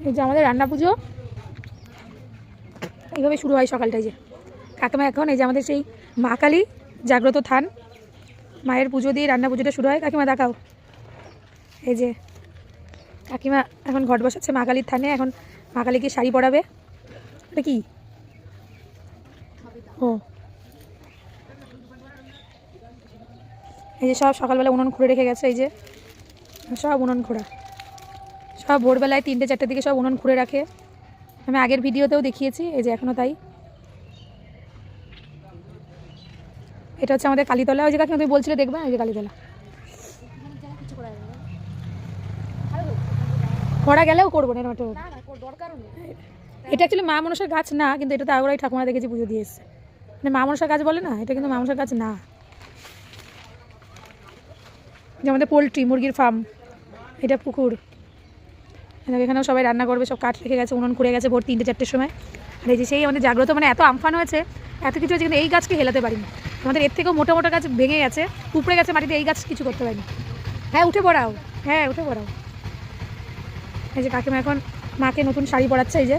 এই যে আমাদের রান্না পুজো এইভাবে শুরু হয় সকালটায়। যে কাকিমা এখন এই যে আমাদের সেই মা কালী জাগ্রত থান, মায়ের পুজো দিয়ে রান্না পুজোটা শুরু হয়। কাকিমা দেখাও, এই যে কাকিমা এখন ঘট বসাচ্ছে মা কালীর থানে। এখন মা কালীকে শাড়ি পরাবে। এটা কি? ও, এই যে সব সকালবেলা উনুন খুঁড়ে রেখে গেছে। এই যে সব উনুন খোঁড়া, সব ভোরবেলায় 3টে-4টের দিকে সব উনুন খুঁড়ে রাখে। আমি আগের ভিডিওতেও দেখিয়েছি। এই যে এখনও তাই। এটা হচ্ছে আমাদের কালীতলা। ওই যে কাকিমা তুমি বলছিলে দেখবা, এই যে কালীতলা। করা গেলেও করবো না, এটা অ্যাকচুয়ালি মা মনসার গাছ না, কিন্তু এটা তো আগরাই ঠাকুমা দেখেছি পুজো দিয়ে এসছে। মানে মা মনসার গাছ বলে না, এটা কিন্তু মা মনসার গাছ না। যে আমাদের পোলট্রি মুরগির ফার্ম, এটা পুকুর। এখানেও সবাই রান্না করবে, সব কাঠ রেখে গেছে, উনুন খুঁড়ে গেছে ভোর 3টে-4টের সময়। আর এই যে সেই আমাদের জাগ্রত, মানে এত আমফান হয়েছে, এত কিছু হয়েছে, কিন্তু এই গাছকে হেলাতে পারিনি। আমাদের এর থেকেও মোটা মোটা গাছ ভেঙে গেছে, উপড়ে গেছে মাটিতে, এই গাছ কিছু করতে পারিনি। হ্যাঁ উঠে পড়াও, হ্যাঁ উঠে পড়াও। এই যে কাকিমা এখন মাকে নতুন শাড়ি পরাচ্ছে। এই যে